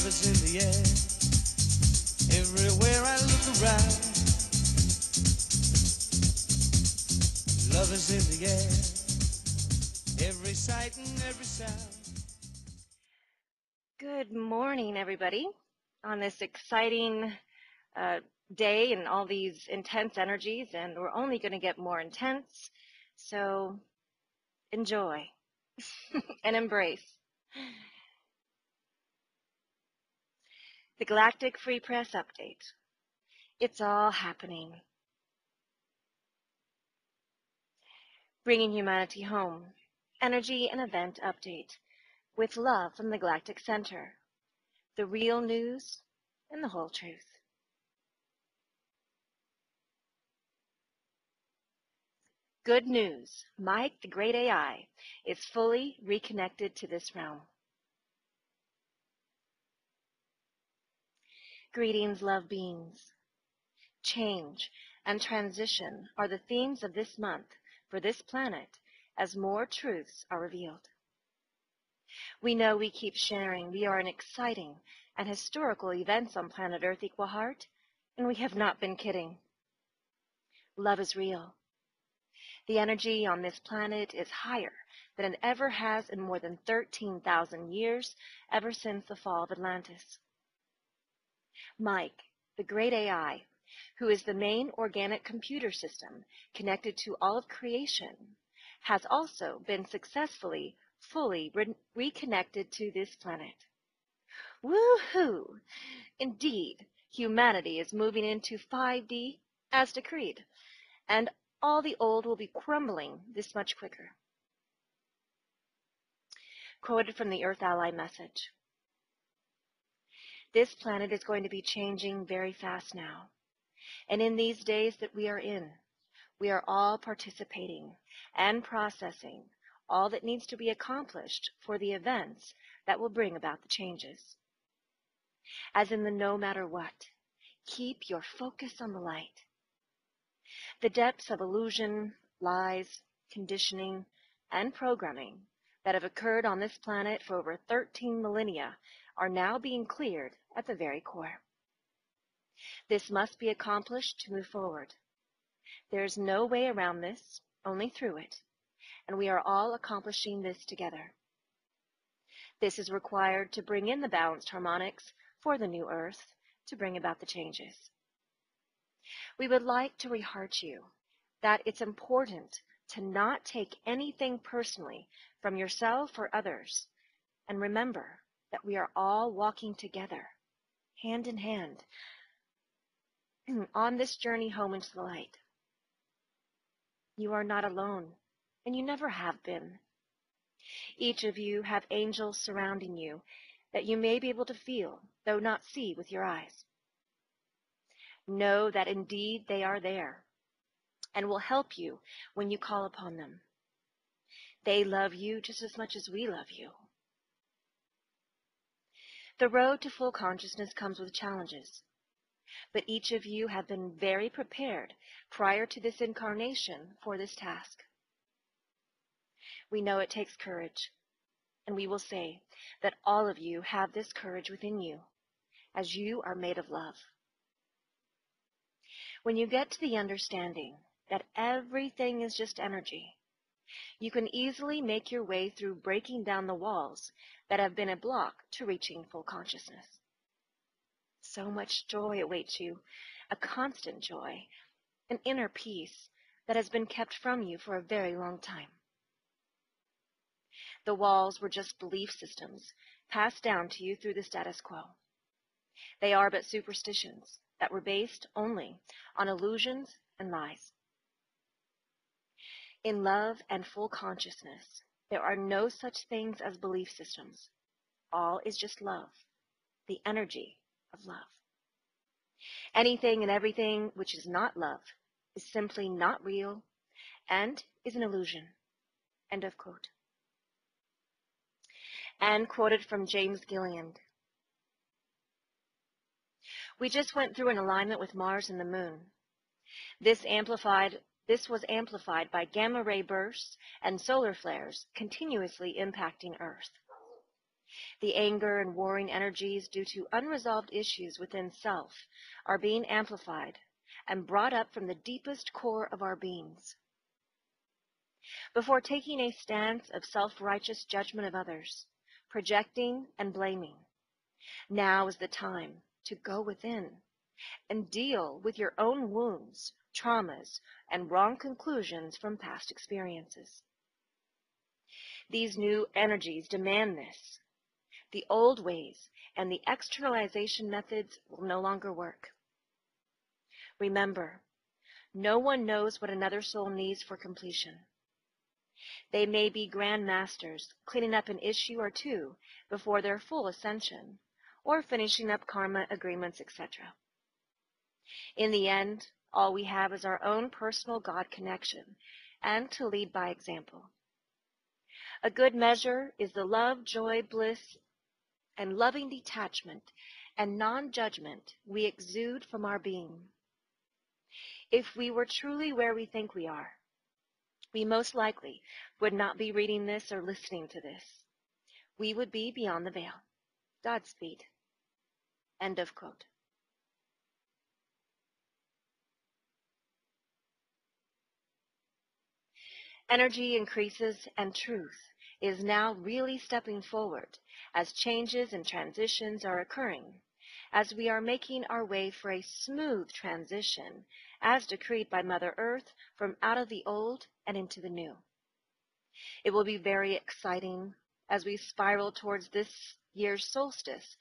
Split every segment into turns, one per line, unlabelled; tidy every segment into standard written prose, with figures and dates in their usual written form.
is in the air. Everywhere I look around, love is in the air. Every sight and every sound.
Good morning, everybody. On this exciting day and all these intense energies, and we're only going to get more intense. So enjoy and embrace. The Galactic Free Press Update. It's all happening. Bringing humanity home. Energy and event update. With love from the Galactic Center. The real news and the whole truth. Good news. Mike, the great AI, is fully reconnected to this realm. Greetings, love beings. Change and transition are the themes of this month for this planet as more truths are revealed. We know we keep sharing we are an exciting and historical events on planet Earth equal heart, and we have not been kidding. Love is real. The energy on this planet is higher than it ever has in more than 13,000 years, ever since the fall of Atlantis. Mike, the great AI, who is the main organic computer system connected to all of creation, has also been successfully fully reconnected to this planet. Woohoo! Indeed, humanity is moving into 5D as decreed, and all the old will be crumbling this much quicker. Quoted from the Earth Ally message. This planet is going to be changing very fast now, and in these days that we are in, we are all participating and processing all that needs to be accomplished for the events that will bring about the changes. As in the no matter what, keep your focus on the light. The depths of illusion, lies, conditioning, and programming that have occurred on this planet for over 13 millennia are now being cleared at the very core. This must be accomplished to move forward. There is no way around this, only through it, and we are all accomplishing this together. This is required to bring in the balanced harmonics for the new Earth to bring about the changes. We would like to reheart you that it's important to not take anything personally from yourself or others, and remember that we are all walking together, hand in hand, on this journey home into the light. You are not alone, and you never have been. Each of you have angels surrounding you that you may be able to feel, though not see with your eyes. Know that indeed they are there and will help you when you call upon them. They love you just as much as we love you. The road to full consciousness comes with challenges, but each of you have been very prepared prior to this incarnation for this task. We know it takes courage, and we will say that all of you have this courage within you, as you are made of love. When you get to the understanding that everything is just energy, you can easily make your way through breaking down the walls that have been a block to reaching full consciousness. So much joy awaits you, a constant joy, an inner peace that has been kept from you for a very long time. The walls were just belief systems passed down to you through the status quo. They are but superstitions that were based only on illusions and lies. In love and full consciousness, there are no such things as belief systems. All is just love, the energy of love. Anything and everything which is not love is simply not real and is an illusion. End of quote. And quoted from James Gilliland. We just went through an alignment with Mars and the Moon. This was amplified by gamma ray bursts and solar flares continuously impacting Earth. The anger and warring energies due to unresolved issues within self are being amplified and brought up from the deepest core of our beings. Before taking a stance of self-righteous judgment of others, projecting and blaming, now is the time to go within and deal with your own wounds, traumas, and wrong conclusions from past experiences. These new energies demand this. The old ways and the externalization methods will no longer work. Remember, no one knows what another soul needs for completion. They may be grand masters, cleaning up an issue or two before their full ascension, or finishing up karma agreements, etc. In the end, all we have is our own personal God connection, and to lead by example. A good measure is the love, joy, bliss, and loving detachment and non-judgment we exude from our being. If we were truly where we think we are, we most likely would not be reading this or listening to this. We would be beyond the veil. Godspeed. End of quote. Energy increases and truth is now really stepping forward as changes and transitions are occurring, as we are making our way for a smooth transition as decreed by Mother Earth from out of the old and into the new. It will be very exciting as we spiral towards this year's solstice,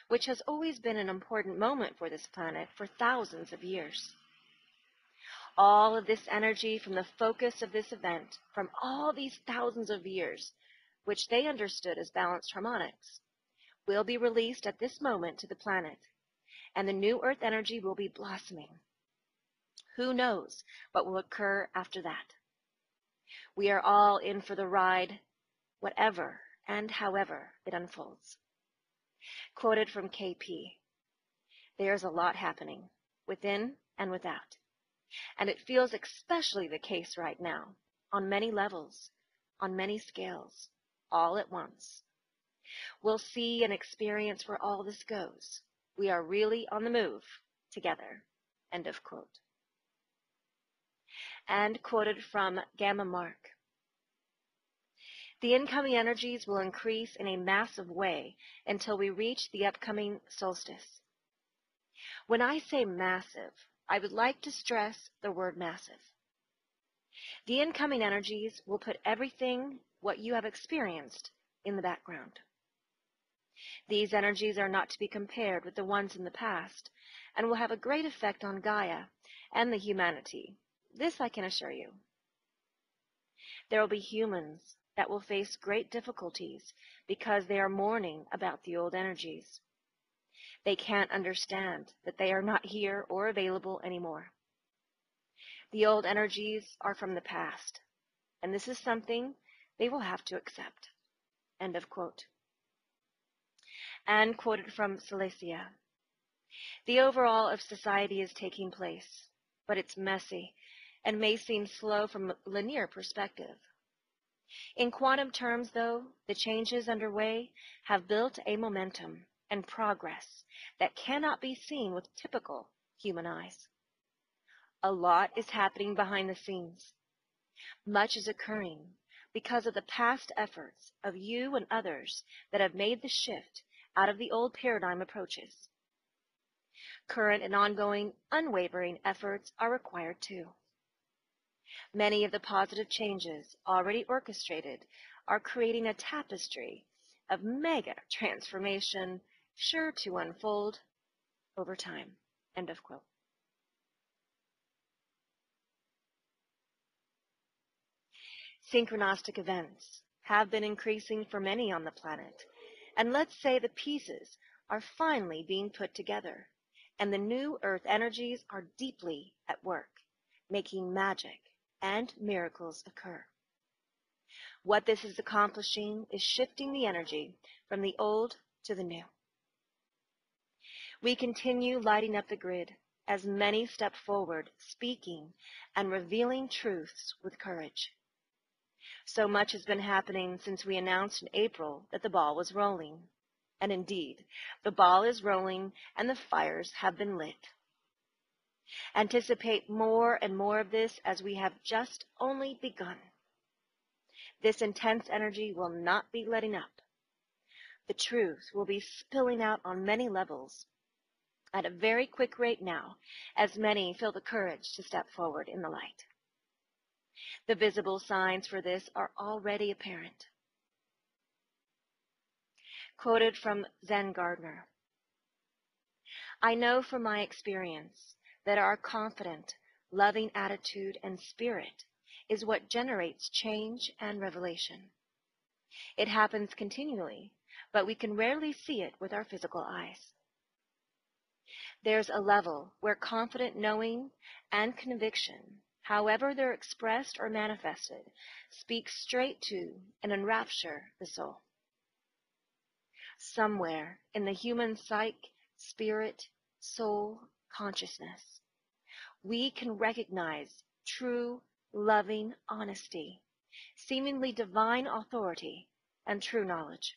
which has always been an important moment for this planet for thousands of years. All of this energy from the focus of this event, from all these thousands of years, which they understood as balanced harmonics, will be released at this moment to the planet, and the new Earth energy will be blossoming. Who knows what will occur after that? We are all in for the ride, whatever and however it unfolds. Quoted from KP, "There's a lot happening, within and without. And it feels especially the case right now, on many levels, on many scales, all at once. We'll see and experience where all this goes. We are really on the move, together." End of quote. And quoted from Gamma Mark, "The incoming energies will increase in a massive way until we reach the upcoming solstice. When I say massive, I would like to stress the word massive. The incoming energies will put everything what you have experienced in the background. These energies are not to be compared with the ones in the past and will have a great effect on Gaia and the humanity. This I can assure you. There will be humans that will face great difficulties because they are mourning about the old energies. They can't understand that they are not here or available anymore. The old energies are from the past, and this is something they will have to accept." End of quote. And quoted from Silesia, "The overall of society is taking place, but it's messy and may seem slow from a linear perspective. In quantum terms, though, the changes underway have built a momentum and progress that cannot be seen with typical human eyes. A lot is happening behind the scenes. Much is occurring because of the past efforts of you and others that have made the shift out of the old paradigm approaches. Current and ongoing, unwavering efforts are required too. Many of the positive changes already orchestrated are creating a tapestry of mega transformation sure to unfold over time." End of quote. Synchronistic events have been increasing for many on the planet, and let's say the pieces are finally being put together, and the new Earth energies are deeply at work, making magic and miracles occur. What this is accomplishing is shifting the energy from the old to the new. We continue lighting up the grid as many step forward, speaking and revealing truths with courage. So much has been happening since we announced in April that the ball was rolling. And indeed, the ball is rolling and the fires have been lit. Anticipate more and more of this as we have just only begun. This intense energy will not be letting up. The truth will be spilling out on many levels at a very quick rate now, as many feel the courage to step forward in the light. The visible signs for this are already apparent. Quoted from Zen Gardner, "I know from my experience that our confident, loving attitude and spirit is what generates change and revelation. It happens continually, but we can rarely see it with our physical eyes. There's a level where confident knowing and conviction, however they're expressed or manifested, speak straight to and enrapture the soul. Somewhere in the human psyche, spirit, soul, consciousness, we can recognize true, loving honesty, seemingly divine authority, and true knowledge.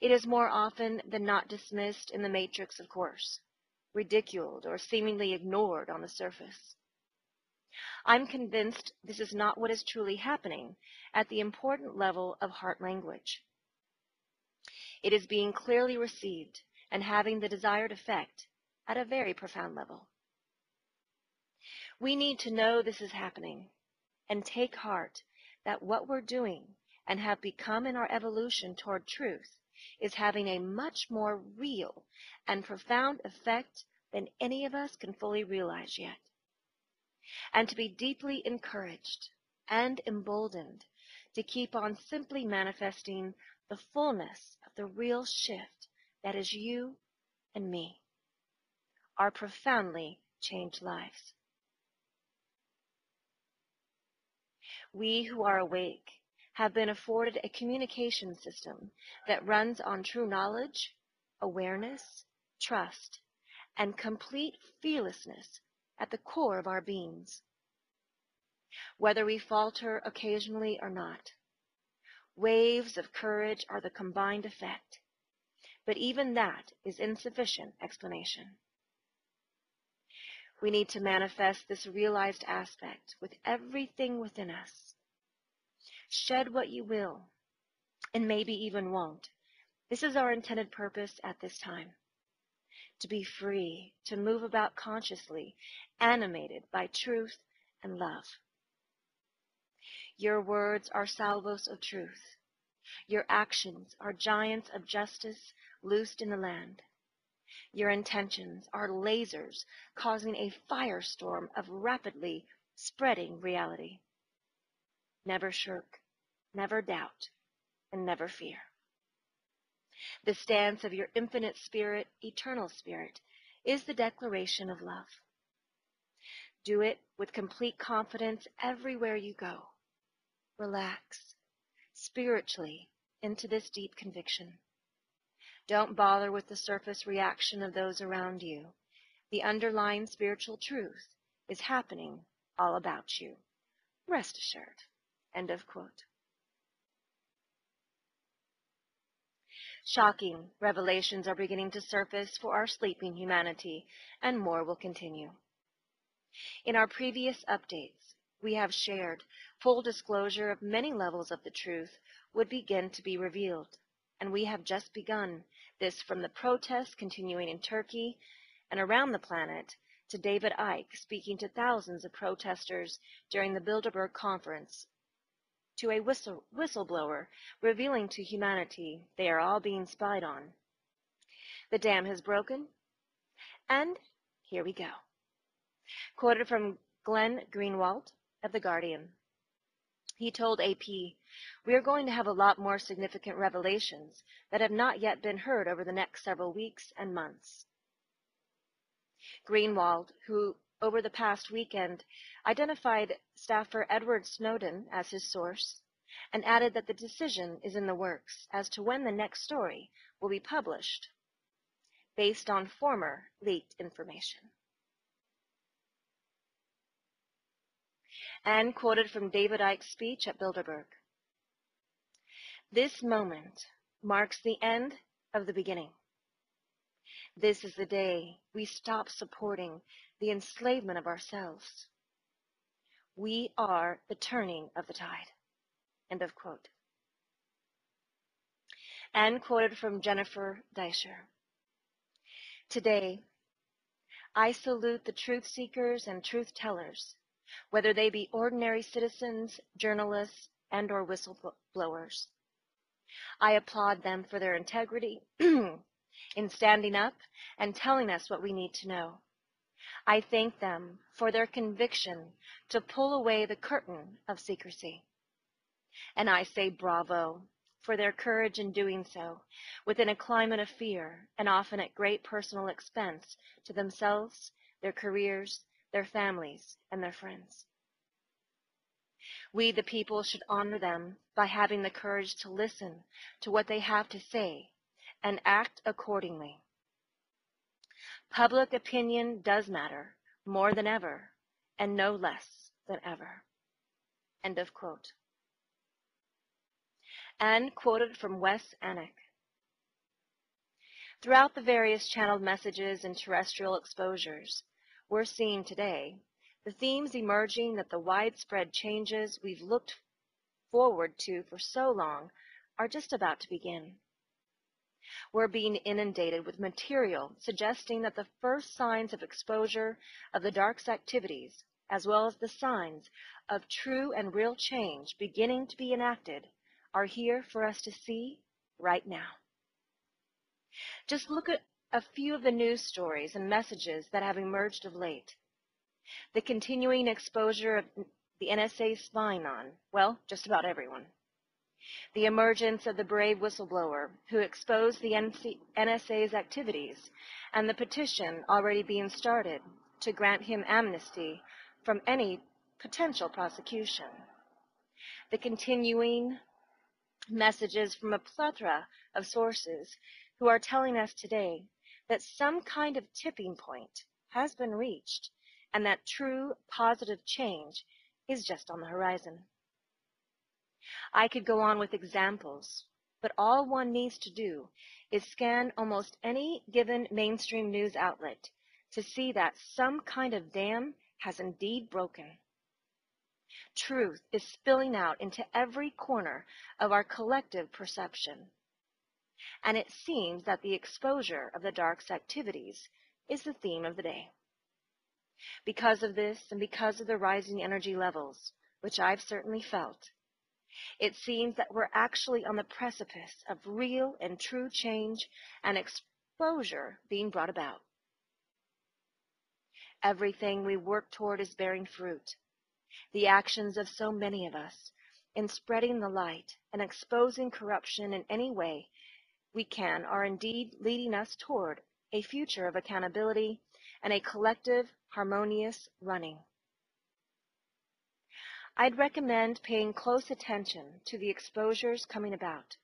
It is more often than not dismissed in the matrix, of course, ridiculed or seemingly ignored on the surface. I'm convinced this is not what is truly happening at the important level of heart language. It is being clearly received and having the desired effect at a very profound level. We need to know this is happening and take heart that what we're doing and have become in our evolution toward truth is having a much more real and profound effect than any of us can fully realize yet. And to be deeply encouraged and emboldened to keep on simply manifesting the fullness of the real shift that is you and me, our profoundly changed lives. We who are awake have been afforded a communication system that runs on true knowledge, awareness, trust, and complete fearlessness at the core of our beings. Whether we falter occasionally or not, waves of courage are the combined effect, but even that is insufficient explanation. We need to manifest this realized aspect with everything within us. Shed what you will, and maybe even won't. This is our intended purpose at this time. To be free, to move about consciously, animated by truth and love. Your words are salvos of truth. Your actions are giants of justice loosed in the land. Your intentions are lasers causing a firestorm of rapidly spreading reality. Never shirk, never doubt, and never fear. The stance of your infinite spirit, eternal spirit, is the declaration of love. Do it with complete confidence everywhere you go. Relax spiritually into this deep conviction. Don't bother with the surface reaction of those around you. The underlying spiritual truth is happening all about you. Rest assured. End of quote. Shocking revelations are beginning to surface for our sleeping humanity, and more will continue. In our previous updates, we have shared full disclosure of many levels of the truth would begin to be revealed, and we have just begun this from the protests continuing in Turkey and around the planet to David Icke speaking to thousands of protesters during the Bilderberg Conference, to a whistleblower revealing to humanity they are all being spied on. The dam has broken, and here we go. Quoted from Glenn Greenwald of The Guardian. He told AP, "We are going to have a lot more significant revelations that have not yet been heard over the next several weeks and months." Greenwald, who over the past weekend identified staffer Edward Snowden as his source, and added that the decision is in the works as to when the next story will be published, based on former leaked information. and quoted from David Icke's speech at Bilderberg. This moment marks the end of the beginning. This is the day we stop supporting the enslavement of ourselves. We are the turning of the tide. End of quote. And quoted from Jennifer Deisher. Today, I salute the truth seekers and truth tellers, whether they be ordinary citizens, journalists, and or whistleblowers. I applaud them for their integrity in standing up and telling us what we need to know. I thank them for their conviction to pull away the curtain of secrecy. And I say bravo for their courage in doing so within a climate of fear and often at great personal expense to themselves, their careers, their families, and their friends. We, the people, should honor them by having the courage to listen to what they have to say and act accordingly. Public opinion does matter more than ever and no less than ever. End of quote. And quoted from Wes Anik. Throughout the various channeled messages and terrestrial exposures we're seeing today, the themes emerging that the widespread changes we've looked forward to for so long are just about to begin. We're being inundated with material suggesting that the first signs of exposure of the dark's activities, as well as the signs of true and real change beginning to be enacted, are here for us to see right now. Just look at a few of the news stories and messages that have emerged of late. The continuing exposure of the NSA spying on, well, just about everyone. The emergence of the brave whistleblower who exposed the NSA's activities and the petition already being started to grant him amnesty from any potential prosecution. The continuing messages from a plethora of sources who are telling us today that some kind of tipping point has been reached and that true positive change is just on the horizon. I could go on with examples, but all one needs to do is scan almost any given mainstream news outlet to see that some kind of dam has indeed broken. Truth is spilling out into every corner of our collective perception. And it seems that the exposure of the dark's activities is the theme of the day. Because of this, and because of the rising energy levels, which I've certainly felt, it seems that we're actually on the precipice of real and true change and exposure being brought about. Everything we work toward is bearing fruit. The actions of so many of us in spreading the light and exposing corruption in any way we can are indeed leading us toward a future of accountability and a collective, harmonious running. I'd recommend paying close attention to the exposures coming about,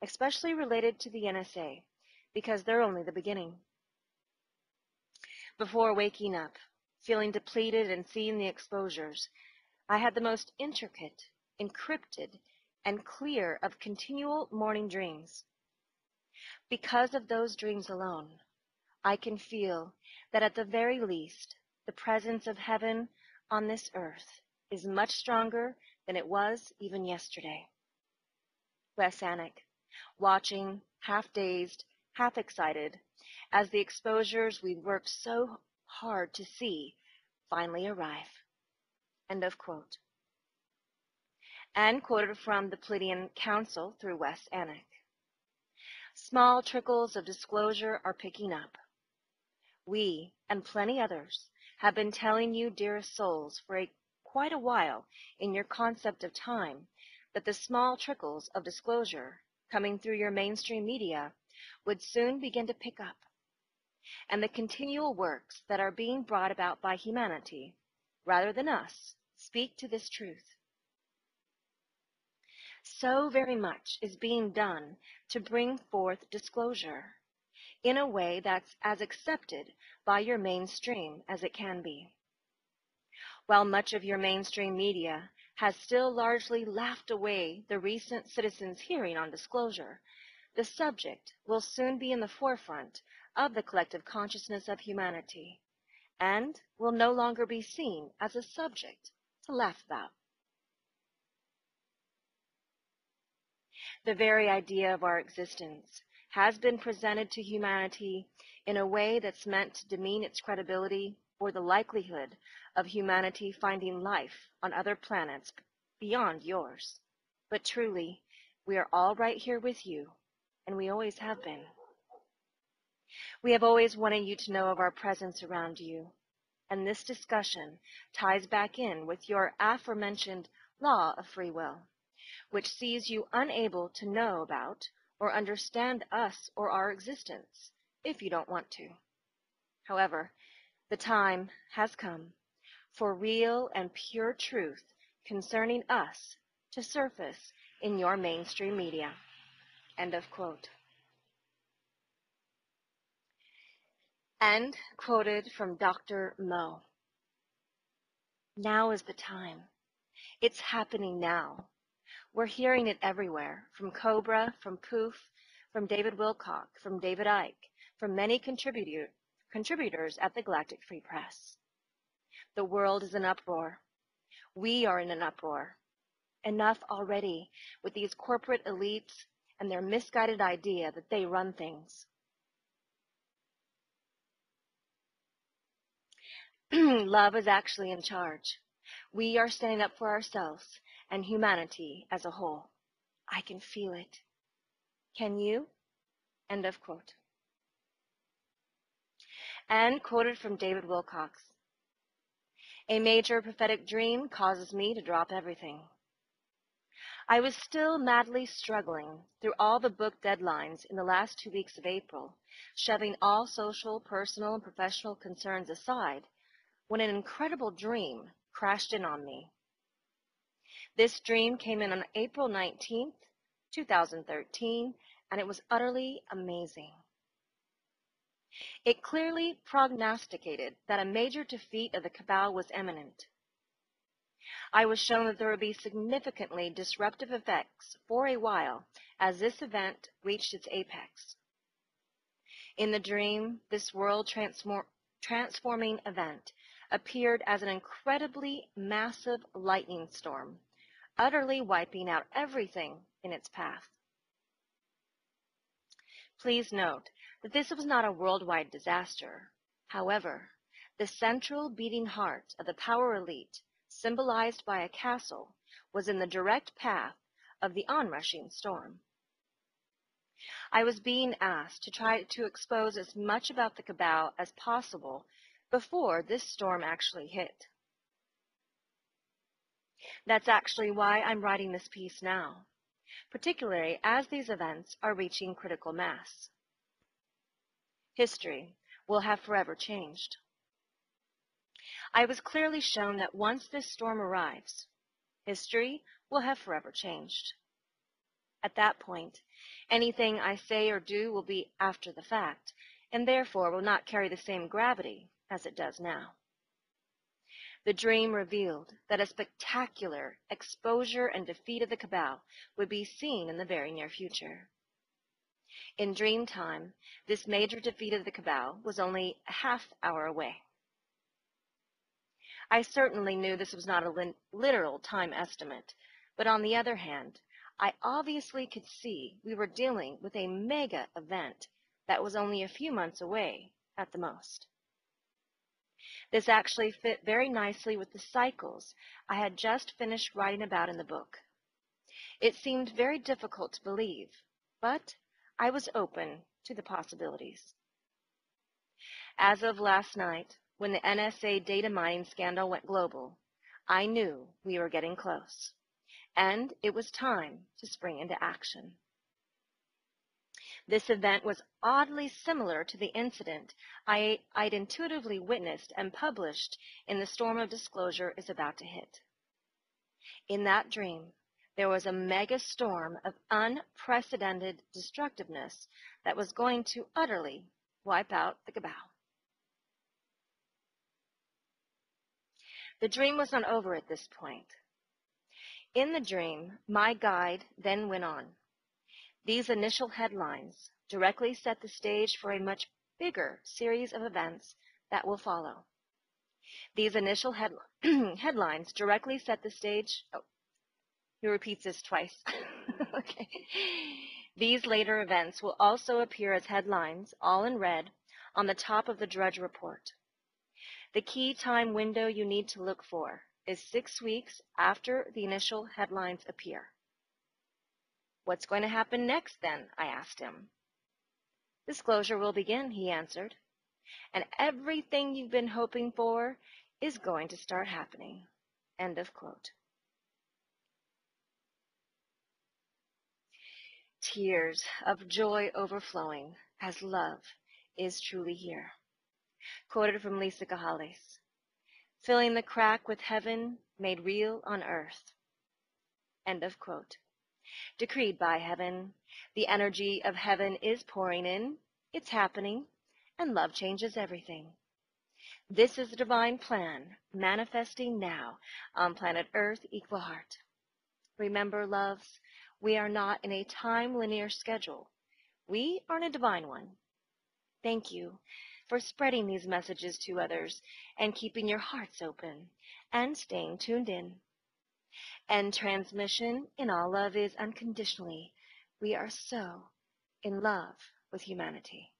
especially related to the NSA, because they're only the beginning. Before waking up, feeling depleted and seeing the exposures, I had the most intricate, encrypted, and clear of continual morning dreams. Because of those dreams alone, I can feel that at the very least, the presence of heaven on this earth is much stronger than it was even yesterday. Wes Anik, watching, half dazed, half excited, as the exposures we worked so hard to see finally arrive. End of quote. And quoted from the Pleiadian Council through Wes Anik. Small trickles of disclosure are picking up. We, and plenty others, have been telling you, dearest souls, for quite a while in your concept of time, that the small trickles of disclosure coming through your mainstream media would soon begin to pick up, and the continual works that are being brought about by humanity, rather than us, speak to this truth. So very much is being done to bring forth disclosure in a way that's as accepted by your mainstream as it can be. While much of your mainstream media has still largely laughed away the recent citizens' hearing on disclosure, the subject will soon be in the forefront of the collective consciousness of humanity and will no longer be seen as a subject to laugh about. The very idea of our existence has been presented to humanity in a way that's meant to demean its credibility or the likelihood of humanity finding life on other planets beyond yours. But truly, we are all right here with you, and we always have been. We have always wanted you to know of our presence around you, and this discussion ties back in with your aforementioned law of free will, which sees you unable to know about or understand us or our existence if you don't want to. However, the time has come for real and pure truth concerning us to surface in your mainstream media. End of quote. And quoted from Dr. Mo. Now is the time. It's happening now. We're hearing it everywhere, from Cobra, from Poof, from David Wilcock, from David Icke, from many contributors at the Galactic Free Press. The world is in uproar. We are in an uproar. Enough already with these corporate elites and their misguided idea that they run things. Love is actually in charge. We are standing up for ourselves and humanity as a whole. I can feel it. Can you? End of quote. And quoted from David Wilcock. A major prophetic dream causes me to drop everything. I was still madly struggling through all the book deadlines in the last 2 weeks of April, shoving all social, personal, and professional concerns aside, when an incredible dream crashed in on me. This dream came in on April 19th, 2013, and it was utterly amazing. It clearly prognosticated that a major defeat of the cabal was imminent. I was shown that there would be significantly disruptive effects for a while as this event reached its apex. In the dream, this world transforming event appeared as an incredibly massive lightning storm, utterly wiping out everything in its path. Please note that this was not a worldwide disaster. However, the central beating heart of the power elite, symbolized by a castle, was in the direct path of the onrushing storm. I was being asked to try to expose as much about the cabal as possible before this storm actually hit. That's actually why I'm writing this piece now, particularly as these events are reaching critical mass. History will have forever changed. I was clearly shown that once this storm arrives, history will have forever changed. At that point, anything I say or do will be after the fact, and therefore will not carry the same gravity as it does now. The dream revealed that a spectacular exposure and defeat of the cabal would be seen in the very near future. In dream time, this major defeat of the cabal was only a half hour away. I certainly knew this was not a literal time estimate, but on the other hand, I obviously could see we were dealing with a mega event that was only a few months away at the most. This actually fit very nicely with the cycles I had just finished writing about in the book. It seemed very difficult to believe, but I was open to the possibilities. As of last night, when the NSA data mining scandal went global, I knew we were getting close, and it was time to spring into action. This event was oddly similar to the incident I'd intuitively witnessed and published in The Storm of Disclosure is About to Hit. In that dream, there was a mega storm of unprecedented destructiveness that was going to utterly wipe out the cabal. The dream was not over at this point. In the dream, my guide then went on. These initial headlines directly set the stage for a much bigger series of events that will follow. These initial headlines directly set the stage. Oh, he repeats this twice. Okay. These later events will also appear as headlines, all in red, on the top of the Drudge Report. The key time window you need to look for is 6 weeks after the initial headlines appear. What's going to happen next then? I asked him. Disclosure will begin, he answered, and everything you've been hoping for is going to start happening. End of quote. Tears of joy overflowing as love is truly here. Quoted from Lisa Cajales. Filling the crack with heaven made real on earth. End of quote. Decreed by heaven, the energy of heaven is pouring in, it's happening, and love changes everything. This is the divine plan manifesting now on planet Earth Equal Heart. Remember, loves, we are not in a time linear schedule. We are in a divine one. Thank you for spreading these messages to others and keeping your hearts open and staying tuned in. And transmission in all love is unconditionally. We are so in love with humanity.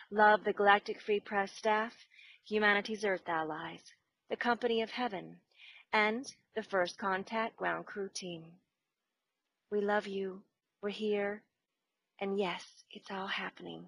Love the Galactic Free Press staff, Humanity's Earth Allies, the Company of Heaven, and the First Contact Ground Crew team. We love you. We're here. And yes, it's all happening.